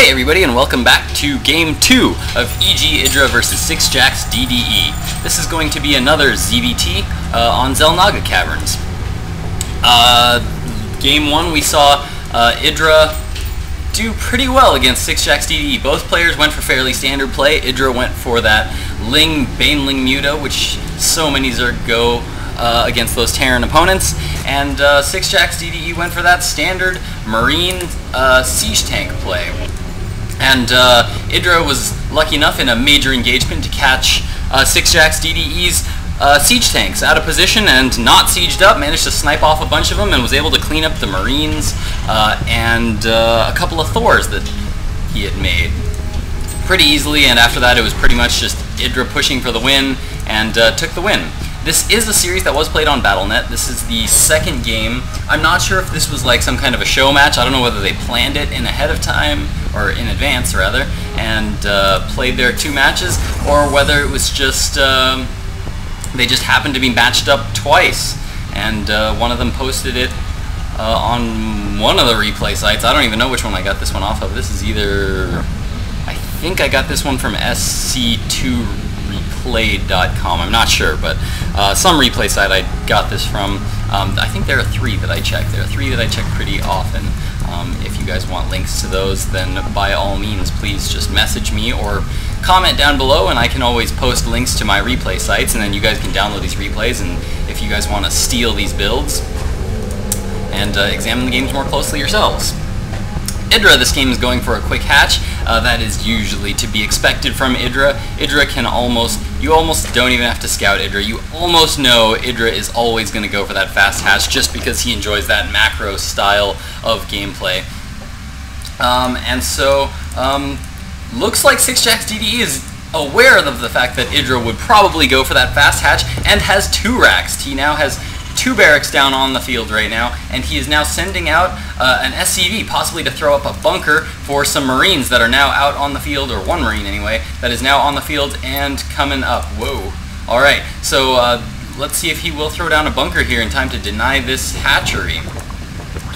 Hey everybody, and welcome back to Game 2 of EGIdrA vs sixjaxDDE. This is going to be another ZVT on Xel Naga Caverns. Game 1 we saw EGIdrA do pretty well against sixjaxDDE. Both players went for fairly standard play. EGIdrA went for that Baneling Muta, which so many Zerg go against those Terran opponents, and sixjaxDDE went for that standard Marine siege tank play. And EGIdrA was lucky enough in a major engagement to catch sixjaxDDE's siege tanks out of position and not sieged up, managed to snipe off a bunch of them, and was able to clean up the Marines and a couple of Thors that he had made pretty easily, and after that it was pretty much just EGIdrA pushing for the win and took the win. This is a series that was played on Battle.net. This is the second game. I'm not sure if this was like some kind of a show match. I don't know whether they planned it in ahead of time, or in advance rather, and played their two matches, or whether it was just they just happened to be matched up twice, and one of them posted it on one of the replay sites. I don't even know which one I got this one off of. This is either, I think I got this one from sc2replay.com. I'm not sure, but some replay site I got this from. I think there are three that I check. There are three that I check pretty often. If you guys want links to those, then by all means, please just message me or comment down below, and I can always post links to my replay sites, and then you guys can download these replays, and if you guys want to steal these builds and examine the games more closely yourselves. EGIdrA, this game is going for a quick hatch. That is usually to be expected from EGIdrA. EGIdrA can you almost don't even have to scout EGIdrA. You almost know EGIdrA is always going to go for that fast hatch just because he enjoys that macro style of gameplay. And so, looks like sixjaxDDE is aware of the fact that EGIdrA would probably go for that fast hatch and has two racks. He now has two barracks down on the field right now, and he is now sending out an SCV, possibly to throw up a bunker for some Marines that are now out on the field, or one Marine anyway, that is now on the field and coming up. Whoa. Alright, so let's see if he will throw down a bunker here in time to deny this hatchery.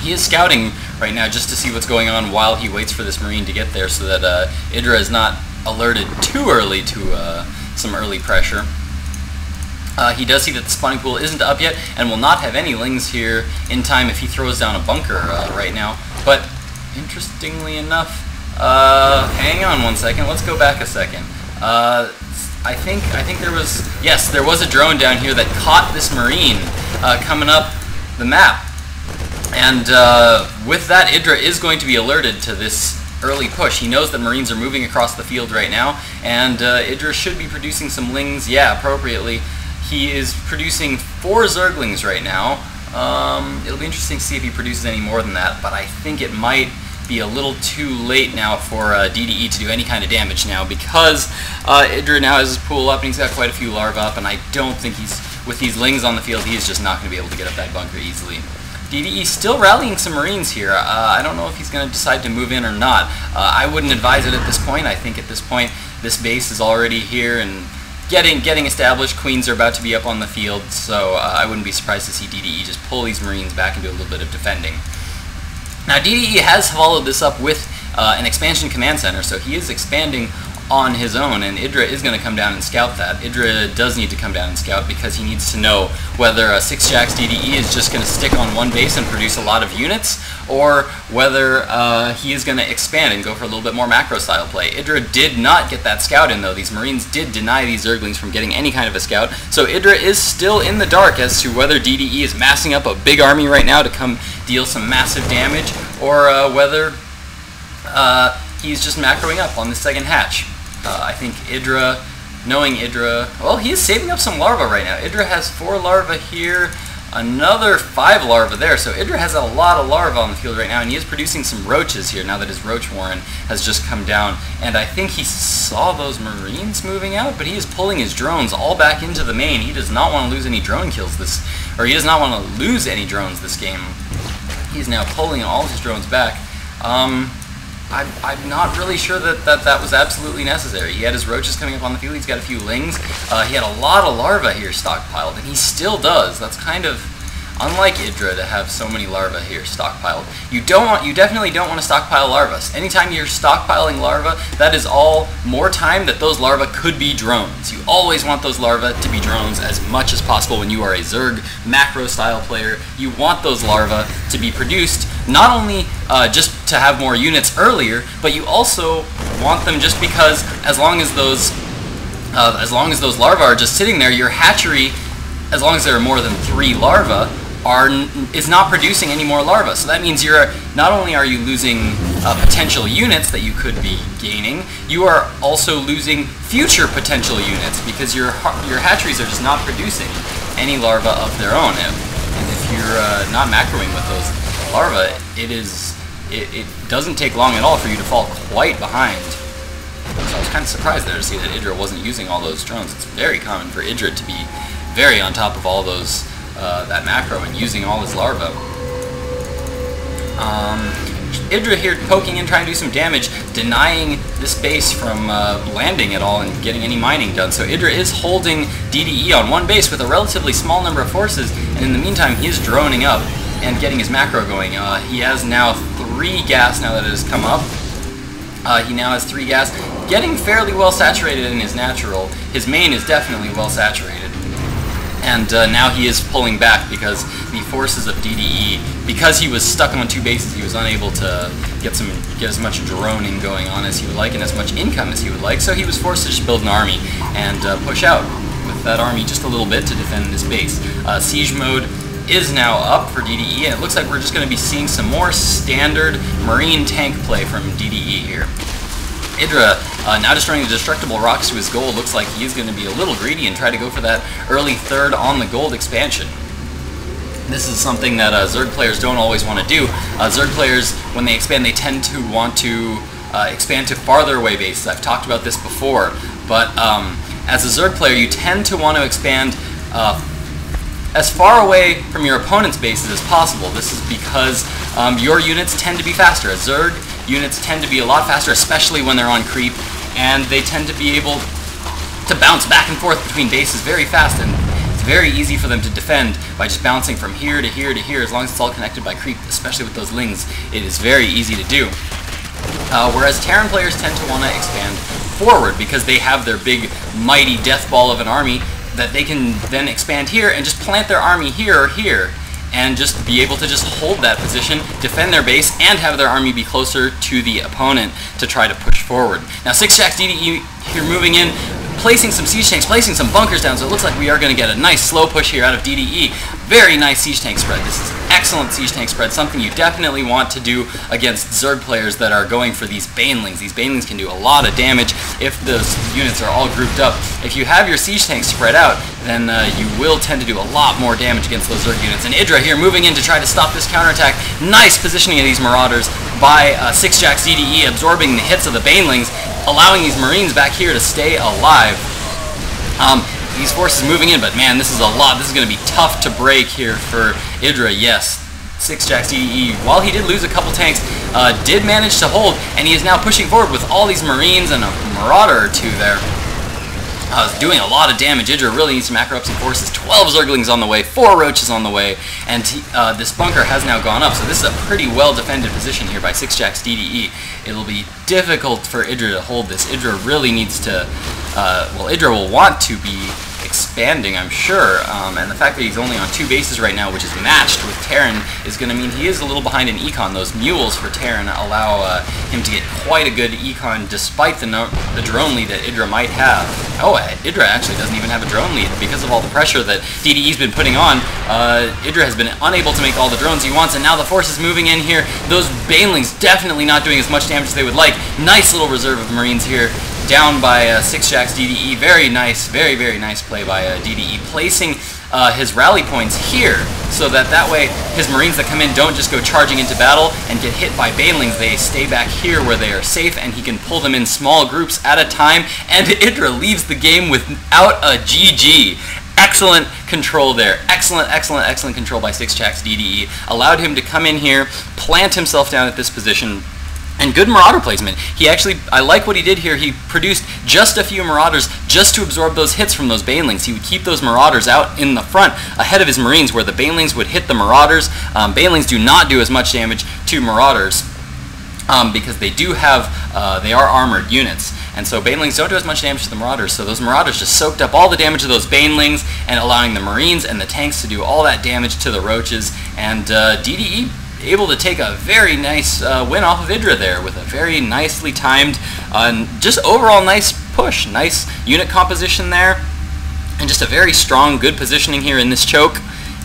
He is scouting right now just to see what's going on while he waits for this Marine to get there, so that EGIdrA is not alerted too early to some early pressure. He does see that the spawning pool isn't up yet, and will not have any lings here in time if he throws down a bunker right now. But interestingly enough, hang on one second. Let's go back a second. I think there was a drone down here that caught this Marine coming up the map, and with that, EGIdrA is going to be alerted to this early push. He knows that Marines are moving across the field right now, and EGIdrA should be producing some lings, appropriately. He is producing 4 Zerglings right now. It'll be interesting to see if he produces any more than that, but I think it might be a little too late now for DDE to do any kind of damage now, because EGIdrA now has his pool up and he's got quite a few larvae up, and I don't think with these lings on the field, he's just not going to be able to get up that bunker easily. DDE still rallying some Marines here. I don't know if he's going to decide to move in or not. I wouldn't advise it at this point. I think at this point, this base is already here and getting established. Queens are about to be up on the field, so I wouldn't be surprised to see DDE just pull these Marines back and do a little bit of defending. Now, DDE has followed this up with an expansion command center, so he is expanding on his own, and EGIdrA is going to come down and scout that. EGIdrA does need to come down and scout because he needs to know whether sixjaxDDE is just going to stick on one base and produce a lot of units, or whether he is going to expand and go for a little bit more macro style play. EGIdrA did not get that scout in, though. These Marines did deny these Zerglings from getting any kind of a scout, so EGIdrA is still in the dark as to whether DDE is massing up a big army right now to come deal some massive damage, or whether he's just macroing up on the second hatch. I think EGIdrA, knowing EGIdrA, well, he is saving up some larvae right now. EGIdrA has 4 larvae here, another 5 larvae there, so EGIdrA has a lot of larvae on the field right now, and he is producing some roaches here now that his roach warren has just come down, and I think he saw those Marines moving out, but he is pulling his drones all back into the main. He does not want to lose any drone kills he does not want to lose any drones this game. He's now pulling all of his drones back. I'm not really sure that was absolutely necessary. He had his roaches coming up on the field, he's got a few lings. He had a lot of larvae here stockpiled, and he still does. That's kind of unlike EGIdrA, to have so many larvae here stockpiled. You definitely don't want to stockpile larvae. Anytime you're stockpiling larvae, that is all more time that those larvae could be drones. You always want those larvae to be drones as much as possible when you are a Zerg macro style player. You want those larvae to be produced not only just to have more units earlier, but you also want them just because as long as those larvae are just sitting there, your hatchery, as long as there are more than 3 larvae, is not producing any more larvae. So that means not only are you losing potential units that you could be gaining, you are also losing future potential units because your hatcheries are just not producing any larvae of their own. And if you're not macroing with those larvae, it doesn't take long at all for you to fall quite behind. So I was kind of surprised there to see that EGIdrA wasn't using all those drones. It's very common for EGIdrA to be very on top of all those that macro and using all his larvae. EGIdrA here poking in, trying to do some damage, denying this base from landing at all and getting any mining done. So EGIdrA is holding DDE on one base with a relatively small number of forces, and in the meantime he is droning up and getting his macro going. He has now 3 gas now that it has come up. He now has 3 gas, getting fairly well saturated in his natural. His main is definitely well saturated. And now he is pulling back because the forces of DDE, because he was stuck on 2 bases, he was unable to get as much droning going on as he would like and as much income as he would like, so he was forced to just build an army and push out with that army just a little bit to defend this base. Siege mode is now up for DDE, and it looks like we're just going to be seeing some more standard marine tank play from DDE here. EGIdrA now destroying the destructible rocks to his gold. Looks like he is going to be a little greedy and try to go for that early 3rd on the gold expansion. This is something that Zerg players don't always want to do. Zerg players, when they expand, they tend to want to expand to farther away bases. I've talked about this before, but as a Zerg player, you tend to want to expand as far away from your opponent's bases as possible. This is because your units tend to be faster. As Zerg units tend to be a lot faster, especially when they're on creep, and they tend to be able to bounce back and forth between bases very fast, and it's very easy for them to defend by just bouncing from here to here to here. As long as it's all connected by creep, especially with those lings, it is very easy to do. Whereas Terran players tend to want to expand forward because they have their big mighty death ball of an army that they can then expand here and just plant their army here or here, and just be able to just hold that position, defend their base, and have their army be closer to the opponent to try to push forward. Now sixjaxDDE here moving in, placing some siege tanks, placing some bunkers down, so it looks like we are going to get a nice slow push here out of DDE. Very nice siege tank spread. This is excellent siege tank spread, something you definitely want to do against Zerg players that are going for these banelings. These banelings can do a lot of damage if those units are all grouped up. If you have your siege tanks spread out, then you will tend to do a lot more damage against those Zerg units. And EGIdrA here moving in to try to stop this counterattack. Nice positioning of these Marauders by sixjaxDDE, absorbing the hits of the banelings, allowing these Marines back here to stay alive. These forces moving in, but man, this is a lot. This is going to be tough to break here for EGIdrA. Yes, sixjaxDDE, while he did lose a couple tanks, did manage to hold, and he is now pushing forward with all these Marines and a Marauder or 2 there. Doing a lot of damage. EGIdrA really needs to macro up some forces. 12 Zerglings on the way, 4 Roaches on the way, and this bunker has now gone up, so this is a pretty well defended position here by sixjaxDDE. It'll be difficult for EGIdrA to hold this. EGIdrA really needs to, well, EGIdrA will want to be expanding, I'm sure, and the fact that he's only on 2 bases right now, which is matched with Terran, is going to mean he is a little behind in econ. Those mules for Terran allow him to get quite a good econ despite the drone lead that EGIdrA might have. Oh, EGIdrA actually doesn't even have a drone lead because of all the pressure that DDE's been putting on. EGIdrA has been unable to make all the drones he wants, and now the force is moving in here. Those banelings definitely not doing as much damage as they would like. Nice little reserve of Marines here, down by sixjaxDDE. Very nice, very, very nice play by DDE, placing his rally points here so that way his Marines that come in don't just go charging into battle and get hit by banelings. They stay back here where they are safe, and he can pull them in small groups at a time, and EGIdrA leaves the game without a GG. Excellent control there. Excellent, excellent, excellent control by sixjaxDDE. Allowed him to come in here, plant himself down at this position, And good Marauder placement. He actually, I like what he did here. He produced just a few Marauders just to absorb those hits from those Banelings. He would keep those Marauders out in the front ahead of his Marines, where the Banelings would hit the Marauders. Banelings do not do as much damage to Marauders because they do have, they are armored units. And so Banelings don't do as much damage to the Marauders, so those Marauders just soaked up all the damage of those Banelings and allowing the Marines and the tanks to do all that damage to the Roaches. And DDE able to take a very nice win off of EGIdrA there with a very nicely timed, just overall nice push, nice unit composition there, and just a very strong, good positioning here in this choke,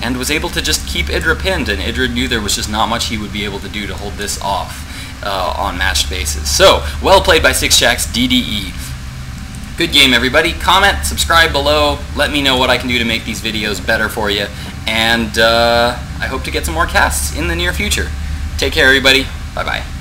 and was able to just keep EGIdrA pinned, and EGIdrA knew there was just not much he would be able to do to hold this off on matched bases. So, well played by sixjaxDDE. Good game, everybody. Comment, subscribe below, let me know what I can do to make these videos better for you, and I hope to get some more casts in the near future. Take care, everybody. Bye-bye.